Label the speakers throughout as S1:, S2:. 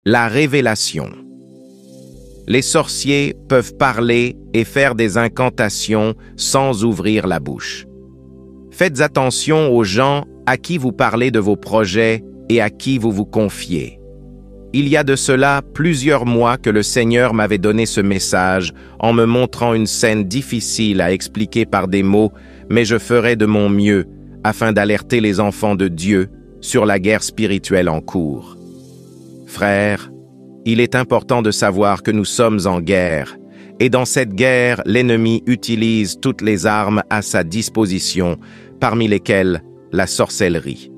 S1: La révélation. Les sorciers peuvent parler et faire des incantations sans ouvrir la bouche. Faites attention aux gens à qui vous parlez de vos projets et à qui vous vous confiez. Il y a de cela plusieurs mois que le Seigneur m'avait donné ce message en me montrant une scène difficile à expliquer par des mots, mais je ferai de mon mieux afin d'alerter les enfants de Dieu sur la guerre spirituelle en cours. Frères, il est important de savoir que nous sommes en guerre, et dans cette guerre, l'ennemi utilise toutes les armes à sa disposition, parmi lesquelles la sorcellerie.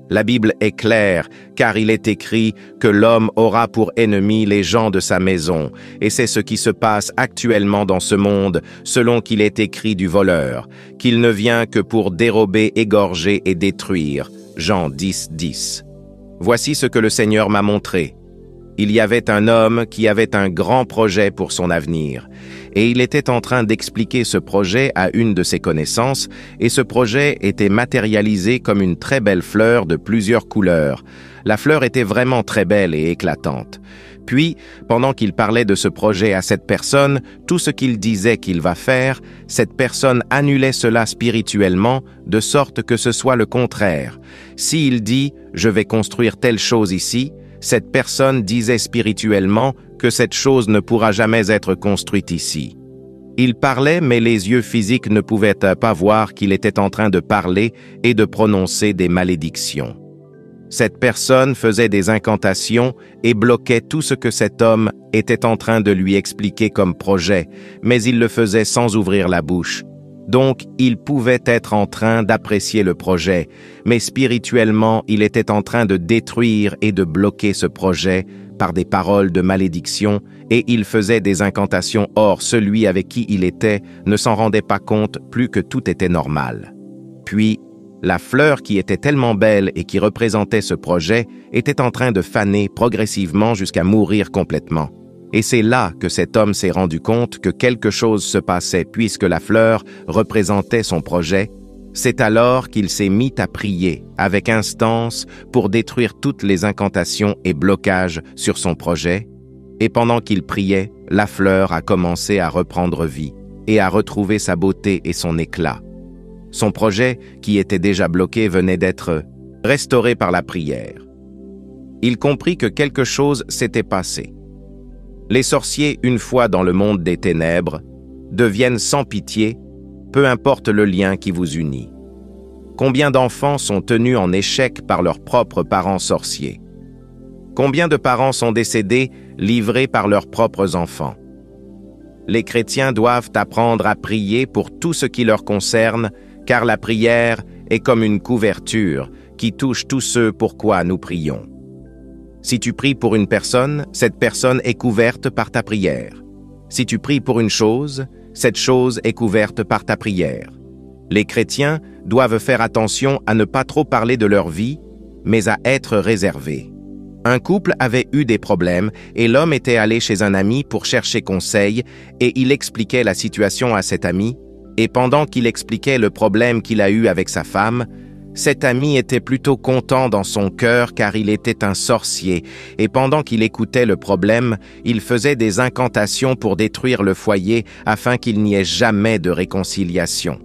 S1: La Bible est claire, car il est écrit que l'homme aura pour ennemi les gens de sa maison, et c'est ce qui se passe actuellement dans ce monde, selon qu'il est écrit du voleur, qu'il ne vient que pour dérober, égorger et détruire. Jean 10, 10. Voici ce que le Seigneur m'a montré. Il y avait un homme qui avait un grand projet pour son avenir, et il était en train d'expliquer ce projet à une de ses connaissances, et ce projet était matérialisé comme une très belle fleur de plusieurs couleurs. La fleur était vraiment très belle et éclatante. Puis, pendant qu'il parlait de ce projet à cette personne, tout ce qu'il disait qu'il va faire, cette personne annulait cela spirituellement, de sorte que ce soit le contraire. S'il dit « je vais construire telle chose ici », cette personne disait spirituellement que cette chose ne pourra jamais être construite ici. Il parlait, mais les yeux physiques ne pouvaient pas voir qu'il était en train de parler et de prononcer des malédictions. Cette personne faisait des incantations et bloquait tout ce que cet homme était en train de lui expliquer comme projet, mais il le faisait sans ouvrir la bouche. Donc, il pouvait être en train d'apprécier le projet, mais spirituellement, il était en train de détruire et de bloquer ce projet par des paroles de malédiction, et il faisait des incantations. Or, celui avec qui il était ne s'en rendait pas compte, plus que tout était normal. Puis, la fleur qui était tellement belle et qui représentait ce projet était en train de faner progressivement jusqu'à mourir complètement. Et c'est là que cet homme s'est rendu compte que quelque chose se passait puisque la fleur représentait son projet. C'est alors qu'il s'est mis à prier avec instance pour détruire toutes les incantations et blocages sur son projet. Et pendant qu'il priait, la fleur a commencé à reprendre vie et à retrouver sa beauté et son éclat. Son projet, qui était déjà bloqué, venait d'être restauré par la prière. Il comprit que quelque chose s'était passé. Les sorciers, une fois dans le monde des ténèbres, deviennent sans pitié, peu importe le lien qui vous unit. Combien d'enfants sont tenus en échec par leurs propres parents sorciers? Combien de parents sont décédés, livrés par leurs propres enfants? Les chrétiens doivent apprendre à prier pour tout ce qui leur concerne, car la prière est comme une couverture qui touche tous ceux pour quoi nous prions. Si tu pries pour une personne, cette personne est couverte par ta prière. Si tu pries pour une chose, cette chose est couverte par ta prière. Les chrétiens doivent faire attention à ne pas trop parler de leur vie, mais à être réservés. Un couple avait eu des problèmes et l'homme était allé chez un ami pour chercher conseil et il expliquait la situation à cet ami, et pendant qu'il expliquait le problème qu'il a eu avec sa femme, cet ami était plutôt content dans son cœur car il était un sorcier et pendant qu'il écoutait le problème, il faisait des incantations pour détruire le foyer afin qu'il n'y ait jamais de réconciliation.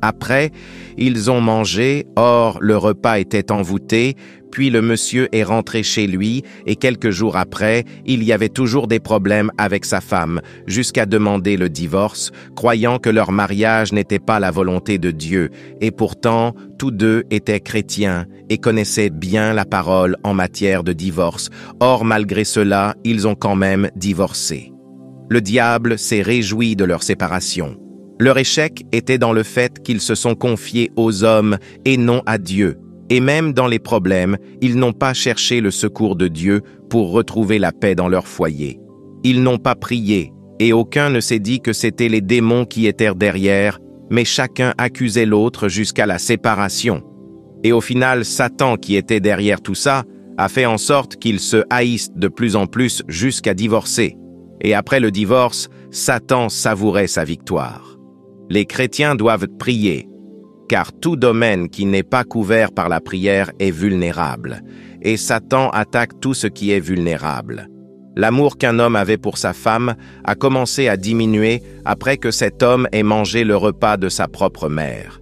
S1: Après, ils ont mangé, or le repas était envoûté, puis le monsieur est rentré chez lui et quelques jours après, il y avait toujours des problèmes avec sa femme, jusqu'à demander le divorce, croyant que leur mariage n'était pas la volonté de Dieu, et pourtant, tous deux étaient chrétiens et connaissaient bien la parole en matière de divorce. Or, malgré cela, ils ont quand même divorcé. Le diable s'est réjoui de leur séparation. Leur échec était dans le fait qu'ils se sont confiés aux hommes et non à Dieu. Et même dans les problèmes, ils n'ont pas cherché le secours de Dieu pour retrouver la paix dans leur foyer. Ils n'ont pas prié, et aucun ne s'est dit que c'était les démons qui étaient derrière, mais chacun accusait l'autre jusqu'à la séparation. Et au final, Satan, qui était derrière tout ça, a fait en sorte qu'ils se haïssent de plus en plus jusqu'à divorcer. Et après le divorce, Satan savourait sa victoire. Les chrétiens doivent prier, car tout domaine qui n'est pas couvert par la prière est vulnérable. et Satan attaque tout ce qui est vulnérable. L'amour qu'un homme avait pour sa femme a commencé à diminuer après que cet homme ait mangé le repas de sa propre mère.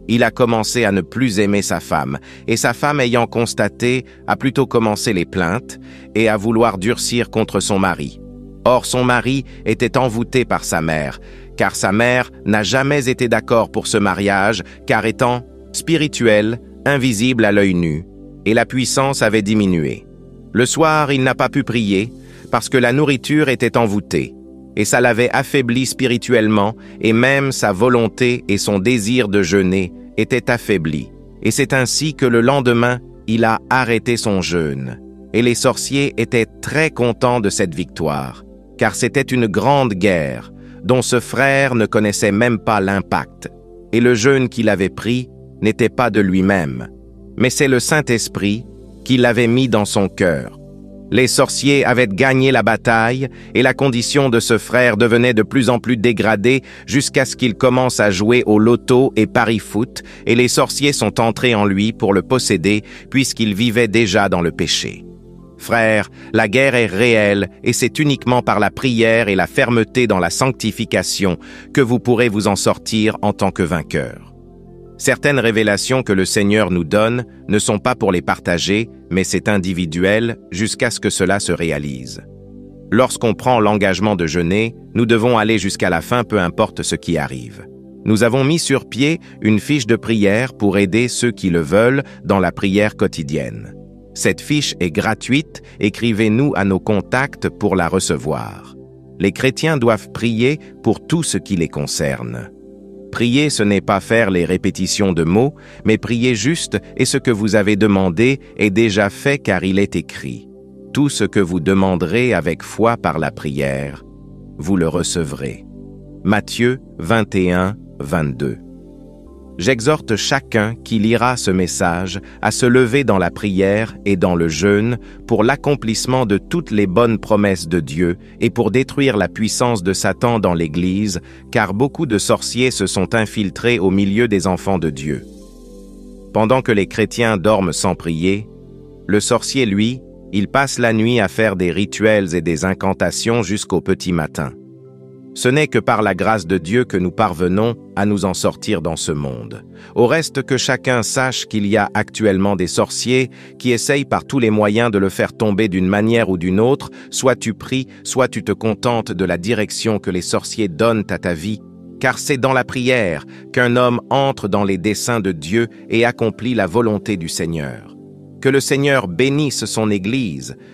S1: Il a commencé à ne plus aimer sa femme, et sa femme ayant constaté, a plutôt commencé les plaintes et à vouloir durcir contre son mari. Or son mari était envoûté par sa mère, car sa mère n'a jamais été d'accord pour ce mariage, car étant spirituel, invisible à l'œil nu, et la puissance avait diminué. Le soir, il n'a pas pu prier, parce que la nourriture était envoûtée, et ça l'avait affaibli spirituellement, et même sa volonté et son désir de jeûner étaient affaiblis. Et c'est ainsi que le lendemain, il a arrêté son jeûne. Et les sorciers étaient très contents de cette victoire, car c'était une grande guerre, dont ce frère ne connaissait même pas l'impact. Et le jeûne qu'il avait pris n'était pas de lui-même, mais c'est le Saint-Esprit qui l'avait mis dans son cœur. Les sorciers avaient gagné la bataille et la condition de ce frère devenait de plus en plus dégradée jusqu'à ce qu'il commence à jouer au loto et pari-foot et les sorciers sont entrés en lui pour le posséder puisqu'il vivait déjà dans le péché. Frère, la guerre est réelle et c'est uniquement par la prière et la fermeté dans la sanctification que vous pourrez vous en sortir en tant que vainqueur. Certaines révélations que le Seigneur nous donne ne sont pas pour les partager, mais c'est individuel jusqu'à ce que cela se réalise. Lorsqu'on prend l'engagement de jeûner, nous devons aller jusqu'à la fin, peu importe ce qui arrive. Nous avons mis sur pied une fiche de prière pour aider ceux qui le veulent dans la prière quotidienne. Cette fiche est gratuite, écrivez-nous à nos contacts pour la recevoir. Les chrétiens doivent prier pour tout ce qui les concerne. Prier, ce n'est pas faire les répétitions de mots, mais prier juste et ce que vous avez demandé est déjà fait car il est écrit. Tout ce que vous demanderez avec foi par la prière, vous le recevrez. Matthieu 21, 22. J'exhorte chacun qui lira ce message à se lever dans la prière et dans le jeûne pour l'accomplissement de toutes les bonnes promesses de Dieu et pour détruire la puissance de Satan dans l'Église, car beaucoup de sorciers se sont infiltrés au milieu des enfants de Dieu. Pendant que les chrétiens dorment sans prier, le sorcier, lui, il passe la nuit à faire des rituels et des incantations jusqu'au petit matin. Ce n'est que par la grâce de Dieu que nous parvenons à nous en sortir dans ce monde. Au reste, que chacun sache qu'il y a actuellement des sorciers qui essayent par tous les moyens de le faire tomber d'une manière ou d'une autre, soit tu pries, soit tu te contentes de la direction que les sorciers donnent à ta vie, car c'est dans la prière qu'un homme entre dans les desseins de Dieu et accomplit la volonté du Seigneur. Que le Seigneur bénisse son Église,